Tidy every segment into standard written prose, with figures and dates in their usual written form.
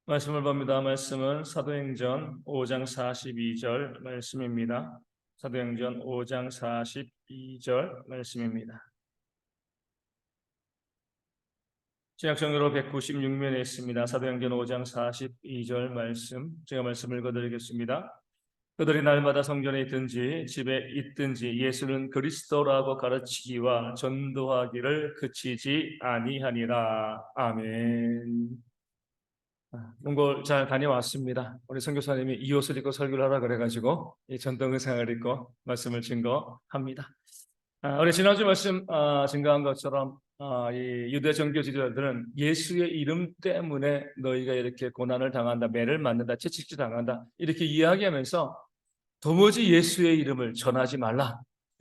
말씀을 봅니다. 말씀은 사도행전 5장 42절 말씀입니다. 사도행전 5장 42절 말씀입니다. 신약성경으로 196면에 있습니다. 사도행전 5장 42절 말씀, 제가 말씀을 읽어드리겠습니다. 그들이 날마다 성전에 있든지 집에 있든지 예수는 그리스도라고 가르치기와 전도하기를 그치지 아니하니라. 아멘. 몽골 잘 다녀왔습니다. 우리 선교사님이 이 옷을 입고 설교를 하라 그래가지고 이 전통 의상을 입고 말씀을 증거합니다. 우리 지난주 말씀 증거한 것처럼 이 유대 정교 지도자들은 예수의 이름 때문에 너희가 이렇게 고난을 당한다, 매를 맞는다, 채찍질 당한다 이렇게 이야기하면서 도무지 예수의 이름을 전하지 말라,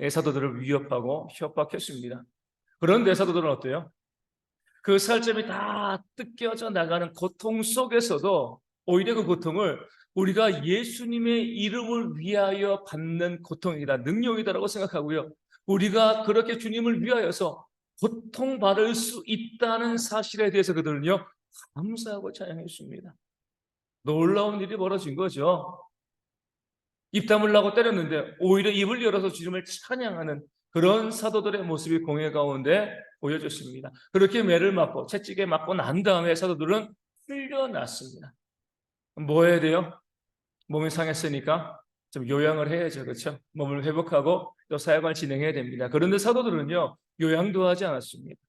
사도들을 위협하고 협박했습니다. 그런데 사도들은 어때요? 그 살점이 다 뜯겨져 나가는 고통 속에서도 오히려 그 고통을 우리가 예수님의 이름을 위하여 받는 고통이다, 능력이다라고 생각하고요. 우리가 그렇게 주님을 위하여서 고통받을 수 있다는 사실에 대해서 그들은요, 감사하고 찬양했습니다. 놀라운 일이 벌어진 거죠. 입 다물라고 때렸는데 오히려 입을 열어서 주님을 찬양하는 그런 사도들의 모습이 공회 가운데 보여졌습니다. 그렇게 매를 맞고 채찍에 맞고 난 다음에 사도들은 풀려났습니다. 뭐 해야 돼요? 몸이 상했으니까 좀 요양을 해야죠. 그렇죠? 몸을 회복하고 또 사역을 진행해야 됩니다. 그런데 사도들은요, 요양도 하지 않았습니다.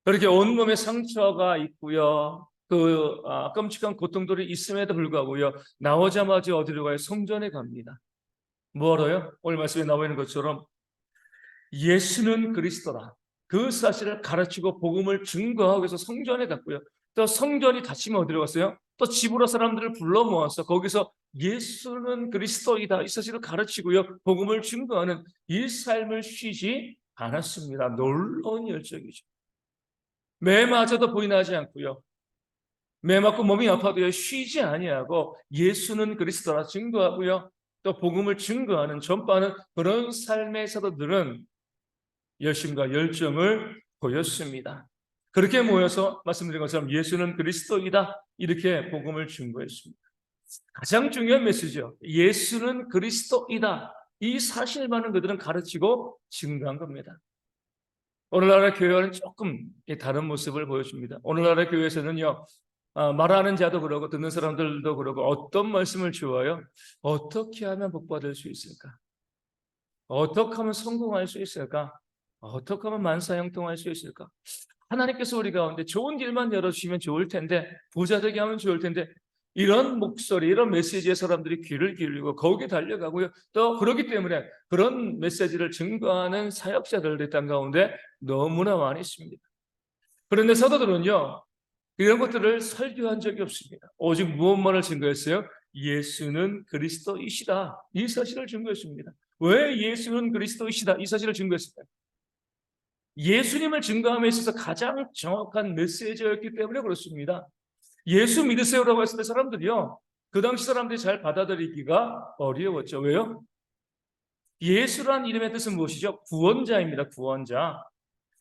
그렇게 온몸에 상처가 있고요, 끔찍한 고통들이 있음에도 불구하고요, 나오자마자 어디로 가요? 성전에 갑니다. 뭐하러요? 오늘 말씀에 나와 있는 것처럼 예수는 그리스도라, 그 사실을 가르치고 복음을 증거하기 위해서 성전에 갔고요. 또 성전이 닫히면 어디로 갔어요? 또 집으로 사람들을 불러 모아서 거기서 예수는 그리스도이다 이 사실을 가르치고요, 복음을 증거하는 이 삶을 쉬지 않았습니다. 놀라운 열정이죠. 매마저도 보이나지 않고요, 매 맞고 몸이 아파도 쉬지 아니하고 예수는 그리스도라 증거하고요, 또 복음을 증거하는 전파하는 그런 삶의 사도들은 열심과 열정을 보였습니다. 그렇게 모여서 말씀드린 것처럼 예수는 그리스도이다 이렇게 복음을 증거했습니다. 가장 중요한 메시지죠. 예수는 그리스도이다, 이 사실만은 그들은 가르치고 증거한 겁니다. 오늘날의 교회와는 조금 다른 모습을 보여줍니다. 오늘날의 교회에서는요, 말하는 자도 그러고 듣는 사람들도 그러고 어떤 말씀을 주어요? 어떻게 하면 복받을 수 있을까? 어떻게 하면 성공할 수 있을까? 어떻게 하면 만사형통할 수 있을까? 하나님께서 우리 가운데 좋은 길만 열어주시면 좋을 텐데, 부자 되게 하면 좋을 텐데, 이런 목소리, 이런 메시지에 사람들이 귀를 기울이고 거기에 달려가고요. 또 그렇기 때문에 그런 메시지를 증거하는 사역자들이 땅 가운데 너무나 많이 있습니다. 그런데 사도들은요, 이런 것들을 설교한 적이 없습니다. 오직 무엇만을 증거했어요? 예수는 그리스도이시다, 이 사실을 증거했습니다. 왜 예수는 그리스도이시다 이 사실을 증거했을까요? 예수님을 증거함에 있어서 가장 정확한 메시지였기 때문에 그렇습니다. 예수 믿으세요라고 했을 때 사람들이요, 그 당시 사람들이 잘 받아들이기가 어려웠죠. 왜요? 예수란 이름의 뜻은 무엇이죠? 구원자입니다. 구원자.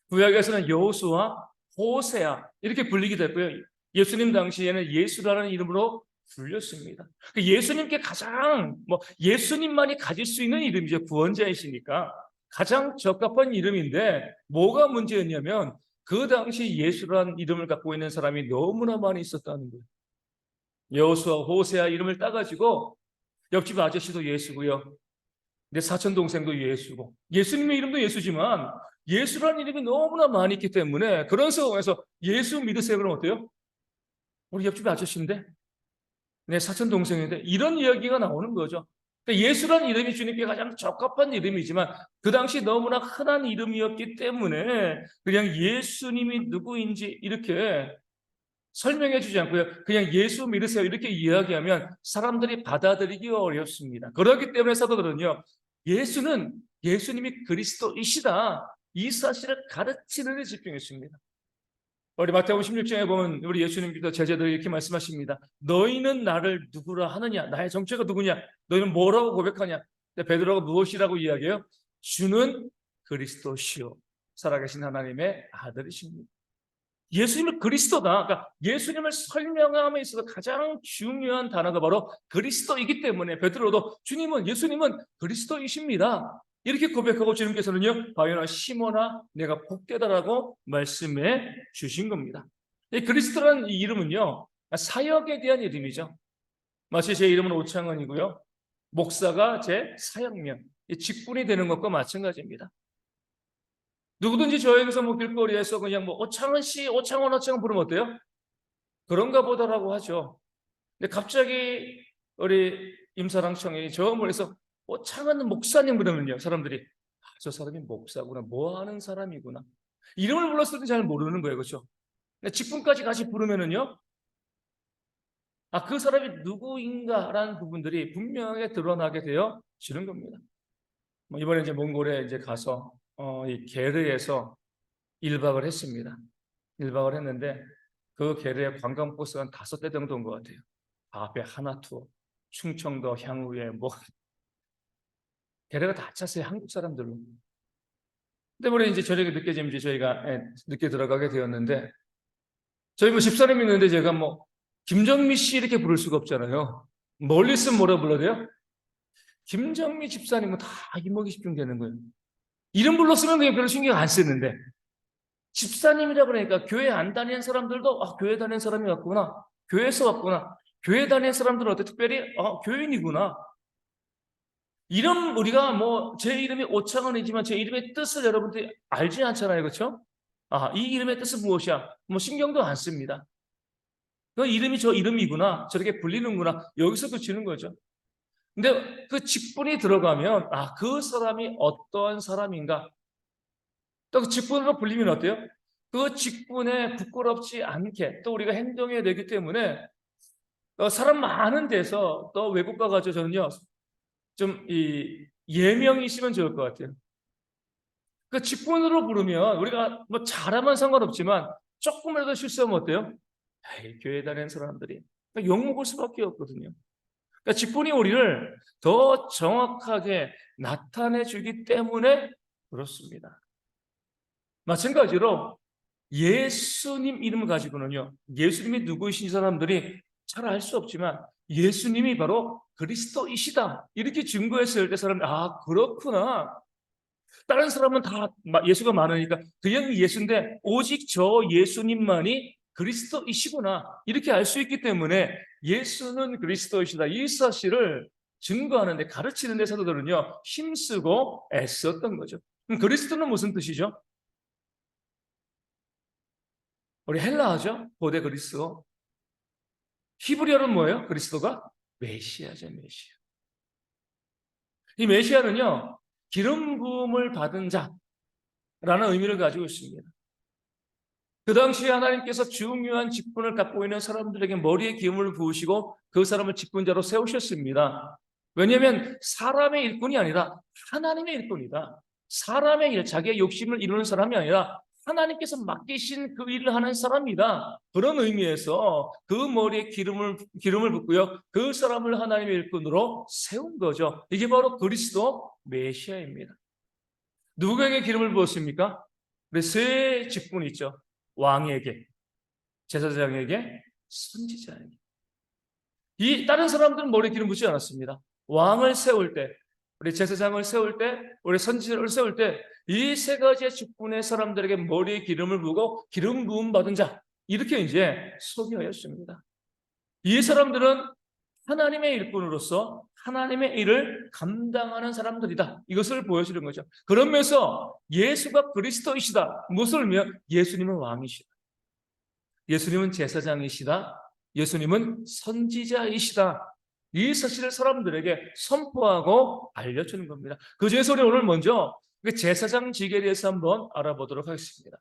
구약에서는 여호수아, 호세아 이렇게 불리기도 했고요. 예수님 당시에는 예수라는 이름으로 불렸습니다. 예수님께 가장 예수님만이 가질 수 있는 이름이죠. 구원자이시니까 가장 적합한 이름인데, 뭐가 문제였냐면 그 당시 예수라는 이름을 갖고 있는 사람이 너무나 많이 있었다는 거예요. 여호수아, 호세아 이름을 따가지고 옆집 아저씨도 예수고요, 내 사촌 동생도 예수고, 예수님의 이름도 예수지만 예수라는 이름이 너무나 많이 있기 때문에 그런 상황에서 예수 믿으세요 그러면 어때요? 우리 옆집 아저씨인데, 내 사촌 동생인데, 이런 이야기가 나오는 거죠. 그러니까 예수라는 이름이 주님께 가장 적합한 이름이지만 그 당시 너무나 흔한 이름이었기 때문에 그냥 예수님이 누구인지 이렇게 설명해 주지 않고요, 그냥 예수 믿으세요 이렇게 이야기하면 사람들이 받아들이기 어렵습니다. 그렇기 때문에 사도들은요, 예수님이 그리스도이시다 이 사실을 가르치는 데 집중했습니다. 우리 마태복음 16장에 보면 우리 예수님께서 제자들에게 이렇게 말씀하십니다. 너희는 나를 누구라 하느냐? 나의 정체가 누구냐? 너희는 뭐라고 고백하냐? 베드로가 무엇이라고 이야기해요? 주는 그리스도시요 살아계신 하나님의 아들이십니다. 예수님은 그리스도다. 그러니까 예수님을 설명함에 있어서 가장 중요한 단어가 바로 그리스도이기 때문에 베드로도 예수님은 그리스도이십니다. 이렇게 고백하고 주님께서는요, 바요나 시몬아 내가 복되다라고 말씀해 주신 겁니다. 이 그리스도라는 이 이름은요, 사역에 대한 이름이죠. 마치 제 이름은 오창헌이고요, 목사가 제 사역명, 직분이 되는 것과 마찬가지입니다. 누구든지 저에게서 뭐 길거리에서 그냥 뭐 오창헌 씨, 오창헌 부르면 어때요? 그런가 보다라고 하죠. 근데 갑자기 우리 임사랑 청이 저 멀리서 오창헌 목사님 그러면요, 사람들이 저 사람이 목사구나, 뭐 하는 사람이구나, 이름을 불렀을 때 잘 모르는 거예요, 그렇죠? 근데 직분까지 같이 부르면은요, 그 사람이 누구인가라는 부분들이 분명하게 드러나게 되어지는 겁니다. 뭐 이번에 이제 몽골에 이제 가서 이 게르에서 1박을 했습니다. 1박을 했는데 그 게르의 관광 버스가 한 5대 정도 온 것 같아요. 앞에 하나투어, 충청도 향후에 뭐 게르가 다 찼어요, 한국 사람들로. 근데 우리 이제 저녁에 늦게 지금 이제 저희가 늦게 들어가게 되었는데, 저희 뭐 집사람이 있는데 제가 뭐 김정미 씨 이렇게 부를 수가 없잖아요. 멀리 있으면 뭐라 불러야 돼요? 김정미 집사님은 다 이목이 집중되는 거예요. 이름 불렀으면 그냥 별로 신경 안 쓰는데, 집사님이라 그러니까 교회 안 다니는 사람들도 교회 다니는 사람이 왔구나, 교회에서 왔구나, 교회 다니는 사람들은 어때? 특별히 교인이구나. 이름, 우리가 뭐 제 이름이 오창헌이지만 제 이름의 뜻을 여러분들이 알지 않잖아요, 그렇죠? 이 이름의 뜻은 무엇이야? 뭐 신경도 안 씁니다. 그 이름이 저 이름이구나, 저렇게 불리는구나, 여기서 그치는 거죠. 근데 그 직분이 들어가면 그 사람이 어떠한 사람인가, 또 그 직분으로 불리면 어때요? 그 직분에 부끄럽지 않게 또 우리가 행동해야 되기 때문에, 사람 많은 데서 또 외국 가가지고 저는요, 좀 이 예명이 있으면 좋을 것 같아요. 그 직분으로 부르면 우리가 뭐 잘하면 상관없지만 조금이라도 실수하면 어때요? 교회 다니는 사람들이 욕먹을 수밖에 없거든요. 그러니까 직분이 우리를 더 정확하게 나타내 주기 때문에 그렇습니다. 마찬가지로 예수님 이름을 가지고는요, 예수님이 누구이신 사람들이 잘 알 수 없지만 예수님이 바로 그리스도이시다 이렇게 증거했을 때 사람들이 그렇구나, 다른 사람은 다 예수가 많으니까 그냥 예수인데 오직 저 예수님만이 그리스도이시구나 이렇게 알 수 있기 때문에 예수는 그리스도이시다 이 사실을 증거하는데, 가르치는 데 사도들은요 힘쓰고 애썼던 거죠. 그럼 그리스도는 무슨 뜻이죠? 우리 헬라어죠, 고대 그리스도. 히브리어는 뭐예요? 그리스도가 메시아죠, 메시아. 이 메시아는요 기름 부음을 받은 자라는 의미를 가지고 있습니다. 그 당시에 하나님께서 중요한 직분을 갖고 있는 사람들에게 머리에 기름을 부으시고 그 사람을 직분자로 세우셨습니다. 왜냐하면 사람의 일꾼이 아니라 하나님의 일꾼이다. 사람의 일, 자기의 욕심을 이루는 사람이 아니라 하나님께서 맡기신 그 일을 하는 사람이다. 그런 의미에서 그 머리에 기름을 붓고요, 그 사람을 하나님의 일꾼으로 세운 거죠. 이게 바로 그리스도 메시아입니다. 누구에게 기름을 부었습니까? 우리 세 직분이 있죠. 왕에게, 제사장에게, 선지자에게. 이 다른 사람들은 머리에 기름 붓지 않았습니다. 왕을 세울 때, 우리 제사장을 세울 때, 우리 선지자를 세울 때, 이 세 가지의 직분의 사람들에게 머리에 기름을 부고 기름 부음 받은 자, 이렇게 이제 소개하였습니다. 이 사람들은 하나님의 일꾼으로서 하나님의 일을 감당하는 사람들이다, 이것을 보여주는 거죠. 그러면서 예수가 그리스도이시다, 무엇을 의미하면 예수님은 왕이시다, 예수님은 제사장이시다, 예수님은 선지자이시다, 이 사실을 사람들에게 선포하고 알려주는 겁니다. 그 중에서 우리 오늘 먼저 제사장 지계에 대해서 한번 알아보도록 하겠습니다.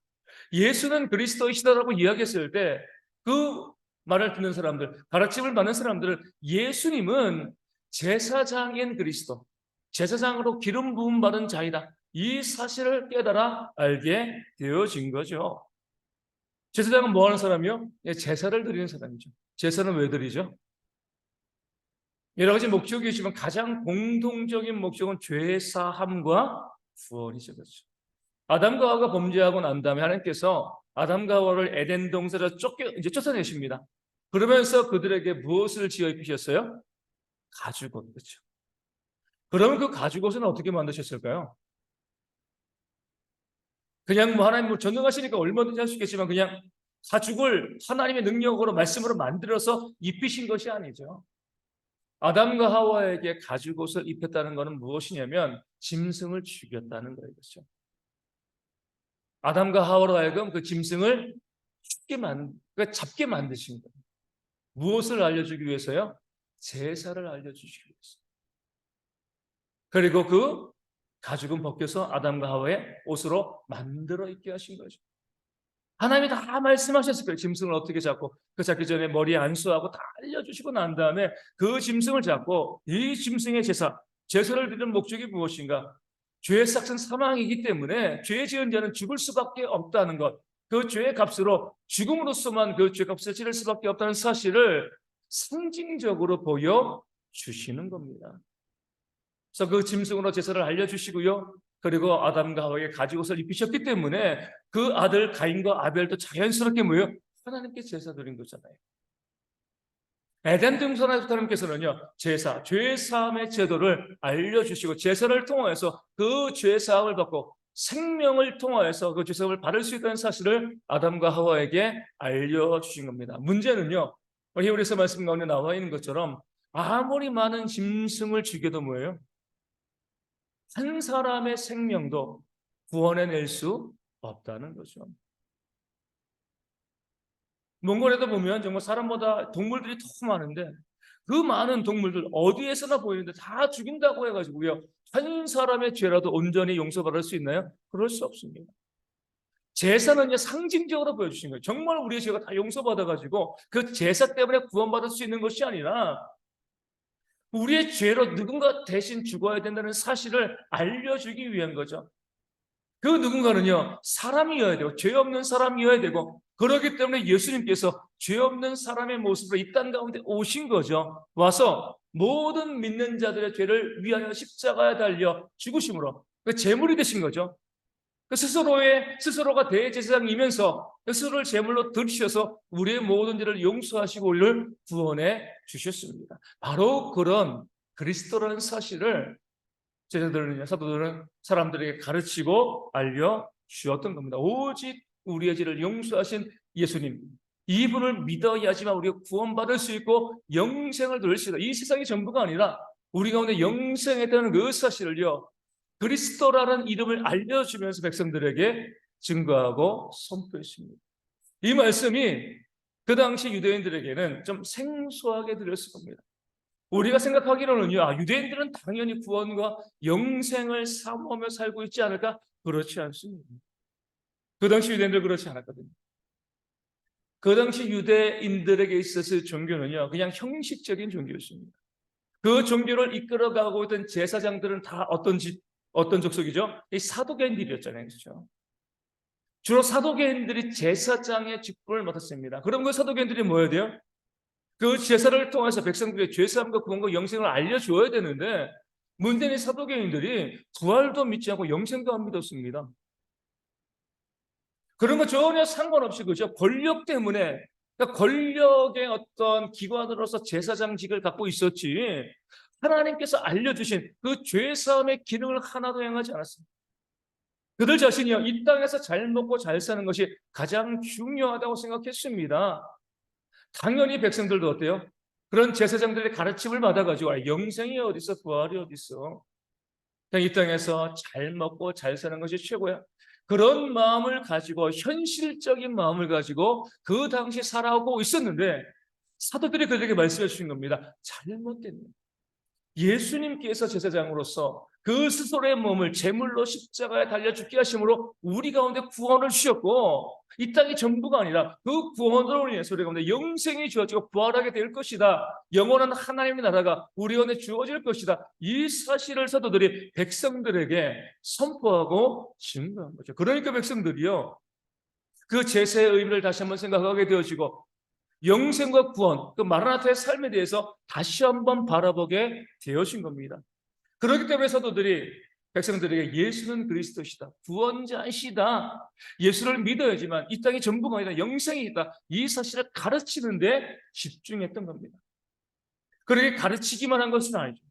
예수는 그리스도이시다라고 이야기했을 때 그 말을 듣는 사람들, 가르침을 받는 사람들은 예수님은 제사장인 그리스도, 제사장으로 기름 부음 받은 자이다, 이 사실을 깨달아 알게 되어진 거죠. 제사장은 뭐 하는 사람이요? 제사를 드리는 사람이죠. 제사는 왜 드리죠? 여러 가지 목적이 있지만 가장 공통적인 목적은 죄사함과 구원이죠. 그렇죠. 아담과 하와가 범죄하고 난 다음에 하나님께서 아담과 하와를 에덴 동산에서 쫓아내십니다. 그러면서 그들에게 무엇을 지어 입히셨어요? 가죽옷. 그렇죠. 그러면 그 가죽옷은 어떻게 만드셨을까요? 그냥 뭐 하나님 전능하시니까 얼마든지 할 수 있겠지만 그냥 가죽을 하나님의 능력으로 말씀으로 만들어서 입히신 것이 아니죠. 아담과 하와에게 가죽옷을 입혔다는 것은 무엇이냐면 짐승을 죽였다는 거예요. 그렇죠? 아담과 하와로 하여금 그 짐승을 그러니까 잡게 만드신 거예요. 무엇을 알려주기 위해서요? 제사를 알려주시기 위해서. 그리고 그 가죽은 벗겨서 아담과 하와의 옷으로 만들어 입게 하신 거죠. 하나님이 다 말씀하셨을 거예요. 짐승을 어떻게 잡고, 그 잡기 전에 머리에 안수하고 다 알려주시고 난 다음에 그 짐승을 잡고 이 짐승의 제사를 드리는 목적이 무엇인가? 죄의 삭은 사망이기 때문에 죄 지은 자는 죽을 수밖에 없다는 것, 그 죄의 값으로 죽음으로서만 그 죄 값을 치를 수밖에 없다는 사실을 상징적으로 보여주시는 겁니다. 그래서 그 짐승으로 제사를 알려주시고요. 그리고 아담과 하와에게 가죽옷을 입히셨기 때문에 그 아들 가인과 아벨도 자연스럽게 모여 하나님께 제사 드린 거잖아요. 에덴 동산에서 하나님께서는요, 제사, 죄사함의 제도를 알려주시고 제사를 통하여서 그 죄사함을 받고 생명을 통하여서 그 죄사함을 받을 수 있다는 사실을 아담과 하와에게 알려주신 겁니다. 문제는요, 히브리서 말씀 가운데 나와 있는 것처럼 아무리 많은 짐승을 죽여도 뭐예요? 한 사람의 생명도 구원해낼 수 없다는 거죠. 몽골에도 보면 정말 사람보다 동물들이 더 많은데 그 많은 동물들 어디에서나 보이는데 다 죽인다고 해가지고요. 한 사람의 죄라도 온전히 용서받을 수 있나요? 그럴 수 없습니다. 제사는요, 상징적으로 보여주신 거예요. 정말 우리의 죄가 다 용서받아가지고 그 제사 때문에 구원받을 수 있는 것이 아니라 우리의 죄로 누군가 대신 죽어야 된다는 사실을 알려주기 위한 거죠. 그 누군가는요, 사람이어야 되고 죄 없는 사람이어야 되고, 그렇기 때문에 예수님께서 죄 없는 사람의 모습으로 이 땅 가운데 오신 거죠. 와서 모든 믿는 자들의 죄를 위하여 십자가에 달려 죽으심으로 그 제물이 되신 거죠. 그 스스로가 대제사장이면서 스스로를 제물로 드리셔서 우리의 모든 죄를 용서하시고 우리를 구원해 주셨습니다. 바로 그런 그리스도라는 사실을 제자들은요, 사도들은 사람들에게 가르치고 알려주었던 겁니다. 오직 우리의 죄를 용서하신 예수님, 이분을 믿어야지만 우리가 구원받을 수 있고 영생을 누릴 수 있다. 이 세상이 전부가 아니라 우리 가운데 영생에 대한 그 사실을요, 그리스도라는 이름을 알려주면서 백성들에게 증거하고 선포했습니다. 이 말씀이 그 당시 유대인들에게는 좀 생소하게 들렸을 겁니다. 우리가 생각하기로는요, 유대인들은 당연히 구원과 영생을 사모하며 살고 있지 않을까? 그렇지 않습니다. 그 당시 유대인들 그렇지 않았거든요. 그 당시 유대인들에게 있어서 종교는요, 그냥 형식적인 종교였습니다. 그 종교를 이끌어가고 있던 제사장들은 다 어떤 족속이죠? 이 사도계인들이었잖아요. 그렇죠? 주로 사도계인들이 제사장의 직분을 맡았습니다. 그럼 그 사도계인들이 뭐 해야 돼요? 그 제사를 통해서 백성들의 죄사함과 구원과 영생을 알려줘야 되는데 문제는 사도계인들이 부활도 믿지 않고 영생도 안 믿었습니다. 그런 거 전혀 상관없이 그죠? 권력 때문에, 그러니까 권력의 어떤 기관으로서 제사장직을 갖고 있었지 하나님께서 알려주신 그 죄사함의 기능을 하나도 행하지 않았습니다. 그들 자신이요, 이 땅에서 잘 먹고 잘 사는 것이 가장 중요하다고 생각했습니다. 당연히 백성들도 어때요? 그런 제사장들의 가르침을 받아가지고 영생이 어디 있어, 부활이 어디 있어, 그냥 이 땅에서 잘 먹고 잘 사는 것이 최고야. 그런 마음을 가지고, 현실적인 마음을 가지고 그 당시 살아오고 있었는데 사도들이 그들에게 말씀해 주신 겁니다. 잘못됐네. 예수님께서 제사장으로서 그 스스로의 몸을 제물로 십자가에 달려 죽게 하심으로 우리 가운데 구원을 주셨고, 이 땅이 전부가 아니라 그 구원으로 인해서 우리 가운데 영생이 주어지고 부활하게 될 것이다. 영원한 하나님의 나라가 우리 가운데 주어질 것이다. 이 사실을 사도들이 백성들에게 선포하고 증거한 거죠. 그러니까 백성들이요, 그 제사의 의미를 다시 한번 생각하게 되어지고 영생과 구원, 그 마라나타의 삶에 대해서 다시 한번 바라보게 되어진 겁니다. 그렇기 때문에 사도들이 백성들에게 예수는 그리스도시다, 구원자이시다, 예수를 믿어야지만 이 땅이 전부가 아니라 영생이 있다, 이 사실을 가르치는데 집중했던 겁니다. 그렇게 가르치기만 한 것은 아니죠.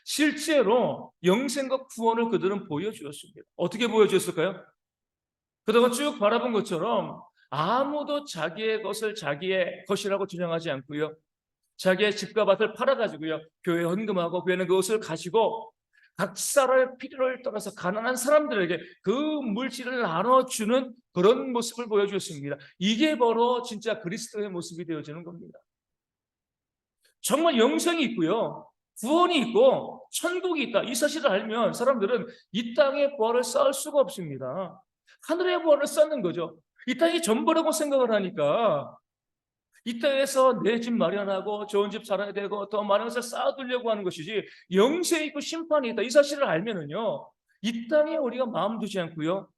실제로 영생과 구원을 그들은 보여주었습니다. 어떻게 보여주었을까요? 그동안 쭉 바라본 것처럼 아무도 자기의 것을 자기의 것이라고 주장하지 않고요, 자기의 집과 밭을 팔아가지고요, 교회에 헌금하고 교회는 그것을 가지고 각 사람의 필요를 따라서 가난한 사람들에게 그 물질을 나눠주는 그런 모습을 보여주었습니다. 이게 바로 진짜 그리스도의 모습이 되어지는 겁니다. 정말 영생이 있고요, 구원이 있고 천국이 있다, 이 사실을 알면 사람들은 이 땅의 부활을 쌓을 수가 없습니다. 하늘의 부활을 쌓는 거죠. 이 땅이 전부라고 생각을 하니까 이 땅에서 내 집 마련하고 좋은 집 살아야 되고 더 많은 것을 쌓아두려고 하는 것이지, 영생이 있고 심판이 있다, 이 사실을 알면은요, 이 땅에 우리가 마음 두지 않고요,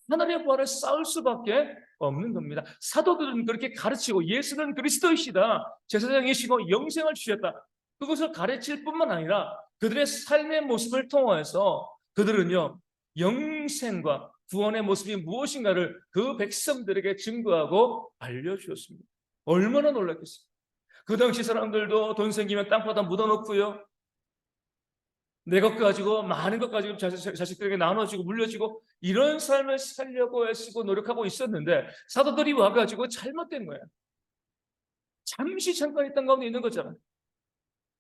하늘의 부활을 쌓을 수밖에 없는 겁니다. 사도들은 그렇게 가르치고 예수는 그리스도이시다, 제사장이시고 영생을 주셨다, 그것을 가르칠 뿐만 아니라 그들의 삶의 모습을 통해서 그들은요, 영생과 구원의 모습이 무엇인가를 그 백성들에게 증거하고 알려주었습니다. 얼마나 놀랐겠어요. 그 당시 사람들도 돈 생기면 땅바닥 묻어놓고요, 내 것 가지고 많은 것 가지고 자식들에게 나눠주고 물려주고 이런 삶을 살려고 애쓰고 노력하고 있었는데, 사도들이 와가지고 잘못된 거예요. 잠시 잠깐 이 땅 가운데 있는 거잖아요.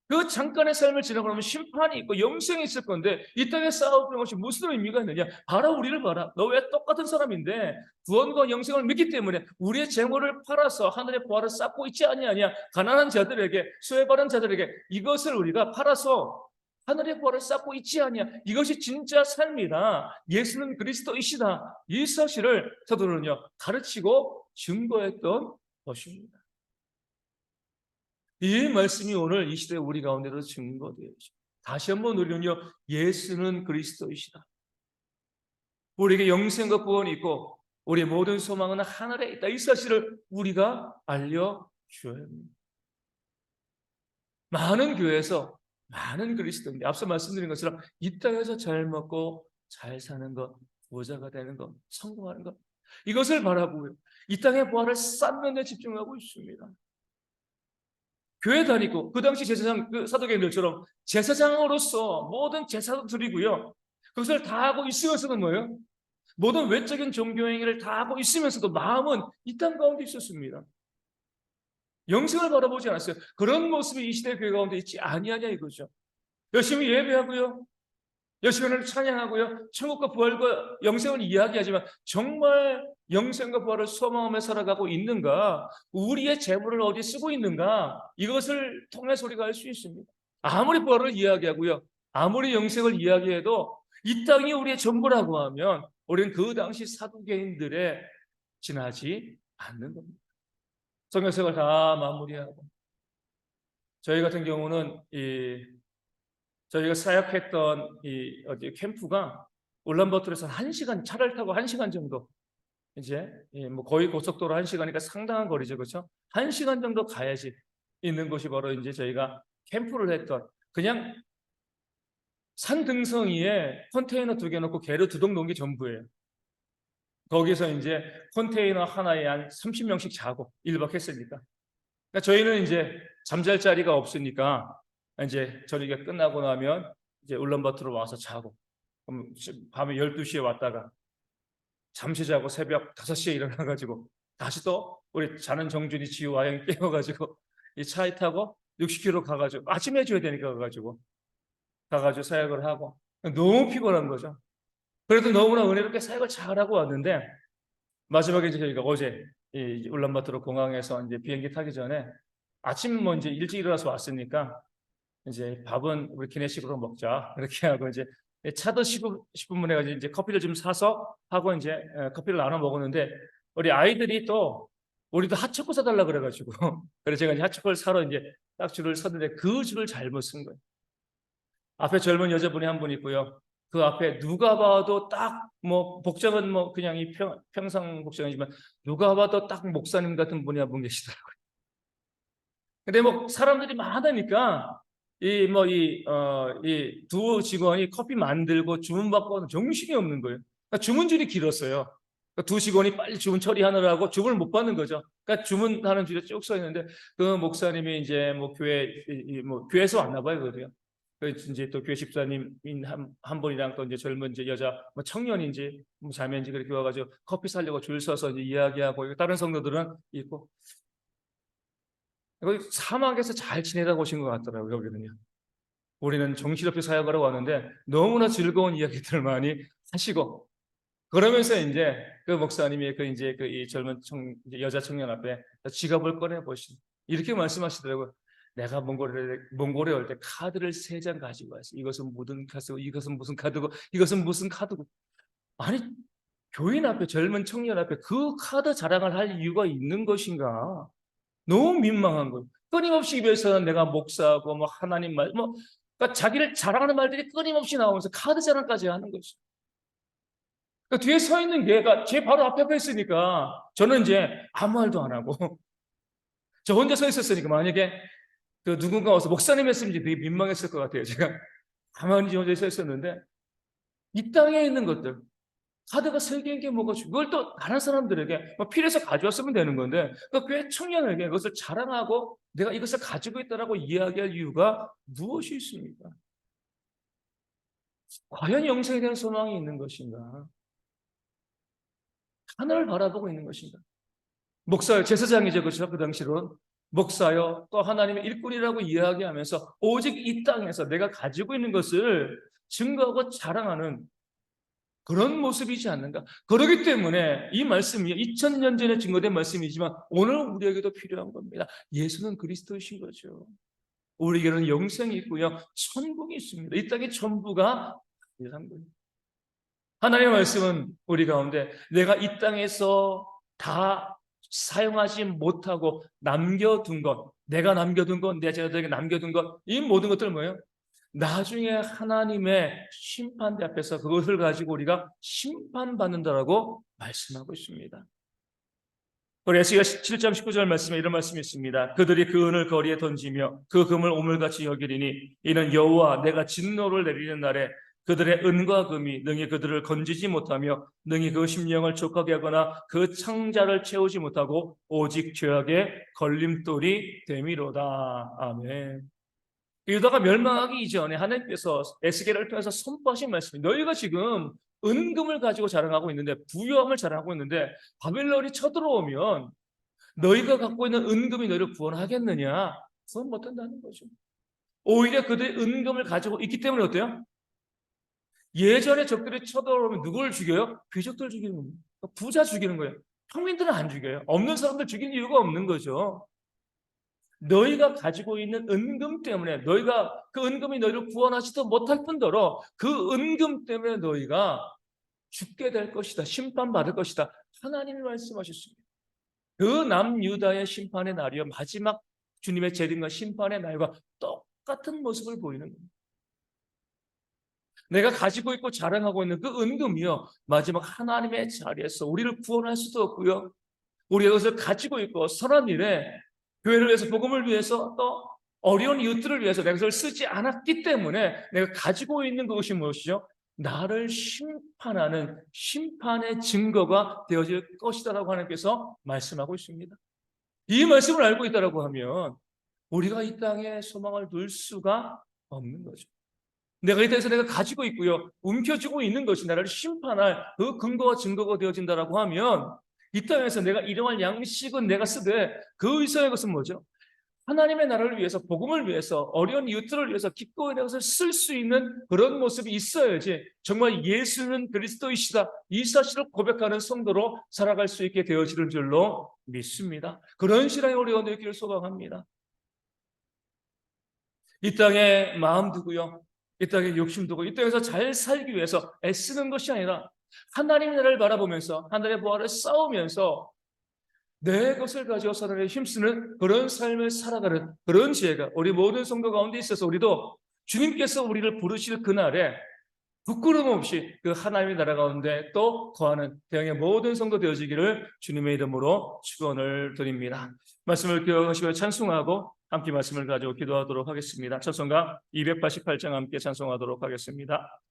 그 잠깐의 삶을 지나고 나면 심판이 있고 영생이 있을 건데 이 땅에 싸우는 것이 무슨 의미가 있느냐? 봐라, 우리를 봐라. 너 왜 똑같은 사람인데 구원과 영생을 믿기 때문에 우리의 재물을 팔아서 하늘의 보화를 쌓고 있지 아니하냐? 가난한 자들에게, 수혜받은 자들에게 이것을 우리가 팔아서 하늘의 보화를 쌓고 있지 아니냐? 이것이 진짜 삶이다, 예수는 그리스도이시다, 이 사실을 사도는요 가르치고 증거했던 것입니다. 이 말씀이 오늘 이 시대 우리 가운데로 증거되어져. 다시 한번 우리는요, 예수는 그리스도이시다, 우리에게 영생과 구원이 있고 우리의 모든 소망은 하늘에 있다, 이 사실을 우리가 알려줘야 합니다. 많은 교회에서 많은 그리스도인데 앞서 말씀드린 것처럼 이 땅에서 잘 먹고 잘 사는 것, 부자가 되는 것, 성공하는 것, 이것을 바라보고요, 이 땅의 부활을 쌓는 데 집중하고 있습니다. 교회 다니고 그 당시 제사장, 그 사도계들처럼 제사장으로서 모든 제사도 드리고요, 그것을 다 하고 있으면서도 뭐예요? 모든 외적인 종교 행위를 다 하고 있으면서도 마음은 이 땅 가운데 있었습니다. 영생을 바라보지 않았어요. 그런 모습이 이 시대 교회 가운데 있지 아니하냐 이거죠. 열심히 예배하고요, 열심히 찬양하고요, 천국과 부활과 영생을 이야기하지만 정말 영생과 부활을 소망하며 살아가고 있는가, 우리의 재물을 어디 쓰고 있는가, 이것을 통해서 우리가 알 수 있습니다. 아무리 부활을 이야기하고요, 아무리 영생을 이야기해도 이 땅이 우리의 전부라고 하면 우리는 그 당시 사두개인들에 지나지 않는 겁니다. 성경책을 다 마무리하고 저희 같은 경우는 저희가 사역했던 이 어디 캠프가 울란바토르에서 1시간, 차를 타고 1시간 정도, 이제 뭐 거의 고속도로 1시간이니까 상당한 거리죠, 그렇죠? 1시간 정도 가야지 있는 곳이 바로 이제 저희가 캠프를 했던, 그냥 산 등성이에 컨테이너 2개 놓고 개로 2동 놓은 게 전부예요. 거기서 이제 컨테이너 하나에 한 30명씩 자고 1박 했으니까. 그러니까 저희는 이제 잠잘 자리가 없으니까 이제 저녁에 끝나고 나면 이제 울란바토르 와서 자고, 그럼 밤에 12시에 왔다가 잠시 자고 새벽 5시에 일어나가지고 다시 또 우리 자는 정준이 지우 아영이 깨워가지고 이 차에 타고 60km 가가지고 아침 해줘야 되니까 가가지고 사역을 하고, 너무 피곤한 거죠. 그래도 너무나 은혜롭게 사역을 잘하고 왔는데 마지막에 이제 저희가 어제 이 울란바토르 공항에서 이제 비행기 타기 전에 아침 뭐 이제 일찍 일어나서 왔으니까 이제 밥은 우리 기내식으로 먹자 이렇게 하고 이제 차도 10분 만에 가지고 이제 커피를 좀 사서 하고 이제 커피를 나눠 먹었는데, 우리 아이들이 또 우리도 핫초코 사달라 그래가지고 그래서 제가 이제 핫초코를 사러 이제 딱 줄을 섰는데 그 줄을 잘못 쓴 거예요. 앞에 젊은 여자분이 한 분 있고요, 그 앞에 누가 봐도 딱 뭐 복장은 뭐 그냥 이 평상 복장이지만 누가 봐도 딱 목사님 같은 분이 한 분 계시더라고요. 근데 뭐 사람들이 많으니까 이 두 직원이 커피 만들고 주문받고 정신이 없는 거예요. 그러니까 주문줄이 길었어요. 그러니까 두 직원이 빨리 주문 처리하느라고 주문을 못 받는 거죠. 그러니까 주문하는 줄에 쭉 서 있는데 그 목사님이 이제 뭐 교회에서 왔나 봐요, 그래요. 그 이제 또 교회 집사님 한 분이랑 또 이제 젊은 이제 여자 뭐 청년인지 뭐 자매인지 그렇게 와가지고 커피 사려고 줄 서서 이제 이야기하고 다른 성도들은 있고 사막에서 잘 지내다 오신 것 같더라고요, 여기는요. 우리는 정신없이 사역하러 왔는데 너무나 즐거운 이야기들을 많이 하시고 그러면서 이제 그 목사님이 이 젊은 이제 여자 청년 앞에 지갑을 꺼내 보시 이렇게 말씀하시더라고요. 내가 몽골에 올 때 카드를 3장 가지고 왔어. 이것은 무슨 카드고, 이것은 무슨 카드고, 이것은 무슨 카드고. 아니 교인 앞에 젊은 청년 앞에 그 카드 자랑을 할 이유가 있는 것인가? 너무 민망한 거예요. 끊임없이 입에서는 내가 목사고 뭐 하나님 그러니까 자기를 자랑하는 말들이 끊임없이 나오면서 카드 자랑까지 하는 거죠. 그러니까 뒤에 서 있는 걔가 제 바로 앞에 있으니까 저는 이제 아무 말도 안 하고 저 혼자 서 있었으니까 만약에 그 누군가 와서 목사님 했으면 되게 민망했을 것 같아요. 제가 가만히 혼자 서 있었는데 이 땅에 있는 것들 카드가 3개인 게 뭐가 그걸 또 다른 사람들에게 필요해서 가져왔으면 되는 건데 그 교회 청년에게 그것을 자랑하고 내가 이것을 가지고 있다라고 이야기할 이유가 무엇이 있습니까? 과연 영생에 대한 소망이 있는 것인가? 하늘을 바라보고 있는 것인가? 목사요, 제사장이죠, 그렇죠? 그 당시로 목사요, 또 하나님의 일꾼이라고 이야기하면서 오직 이 땅에서 내가 가지고 있는 것을 증거하고 자랑하는 그런 모습이지 않는가? 그렇기 때문에 이 말씀이 2000년 전에 증거된 말씀이지만 오늘 우리에게도 필요한 겁니다. 예수는 그리스도이신 거죠. 우리에게는 영생이 있고요, 천국이 있습니다. 이 땅의 전부가 예상 겁니다. 하나님의 말씀은 우리 가운데 내가 이 땅에서 다 사용하지 못하고 남겨둔 것, 내가 남겨둔 것, 내 자녀들에게 남겨둔 것, 이 모든 것들 뭐예요? 나중에 하나님의 심판대 앞에서 그것을 가지고 우리가 심판받는다라고 말씀하고 있습니다. 우리 에스겔 7장 19절 말씀에 이런 말씀이 있습니다. 그들이 그 은을 거리에 던지며 그 금을 오물같이 여기리니 이는 여호와 내가 진노를 내리는 날에 그들의 은과 금이 능히 그들을 건지지 못하며 능히 그 심령을 족하게 하거나 그 창자를 채우지 못하고 오직 죄악의 걸림돌이 됨이로다. 아멘. 유다가 멸망하기 이전에 하나님께서 에스겔을 통해서 선포하신 말씀이 너희가 지금 은금을 가지고 자랑하고 있는데 부유함을 자랑하고 있는데 바벨론이 쳐들어오면 너희가 갖고 있는 은금이 너희를 구원하겠느냐? 구원 못한다는 거죠. 오히려 그들의 은금을 가지고 있기 때문에 어때요? 예전에 적들이 쳐들어오면 누구를 죽여요? 귀족들 죽이는 겁니다. 부자 죽이는 거예요. 평민들은 안 죽여요. 없는 사람들 죽이는 이유가 없는 거죠. 너희가 가지고 있는 은금 때문에 너희가 그 은금이 너희를 구원하지도 못할 뿐더러 그 은금 때문에 너희가 죽게 될 것이다. 심판받을 것이다. 하나님이 말씀하셨습니다. 그 남유다의 심판의 날이요. 마지막 주님의 재림과 심판의 날과 똑같은 모습을 보이는 겁니다. 내가 가지고 있고 자랑하고 있는 그 은금이요. 마지막 하나님의 자리에서 우리를 구원할 수도 없고요. 우리가 그것을 가지고 있고 선한 일에 교회를 위해서 복음을 위해서 또 어려운 이웃들을 위해서 내가 그것을 쓰지 않았기 때문에 내가 가지고 있는 그것이 무엇이죠? 나를 심판하는 심판의 증거가 되어질 것이다라고 하나님께서 말씀하고 있습니다. 이 말씀을 알고 있다라고 하면 우리가 이 땅에 소망을 둘 수가 없는 거죠. 내가 이 땅에서 내가 가지고 있고요, 움켜쥐고 있는 것이 나를 심판할 그 근거와 증거가 되어진다라고 하면 이 땅에서 내가 일용할 양식은 내가 쓰되 그 이상의 것은 뭐죠? 하나님의 나라를 위해서 복음을 위해서 어려운 이웃들을 위해서 기꺼이 내 것을 쓸 수 있는 그런 모습이 있어야지 정말 예수는 그리스도이시다 이 사실을 고백하는 성도로 살아갈 수 있게 되어지는 줄로 믿습니다. 그런 신앙의 우리가 되기를 소망합니다. 이 땅에 마음 두고요, 이 땅에 욕심 두고 이 땅에서 잘 살기 위해서 애쓰는 것이 아니라 하나님의 나라를 바라보면서 하늘의 보화를 쌓으면서 내 것을 가지고 하나님에 힘쓰는 그런 삶을 살아가는 그런 지혜가 우리 모든 성도 가운데 있어서 우리도 주님께서 우리를 부르실 그날에 부끄러움 없이 그 하나님의 나라 가운데 또 거하는 대형의 모든 성도 되어지기를 주님의 이름으로 축원을 드립니다. 말씀을 기억하시고 찬송하고 함께 말씀을 가지고 기도하도록 하겠습니다. 찬송가 288장 함께 찬송하도록 하겠습니다.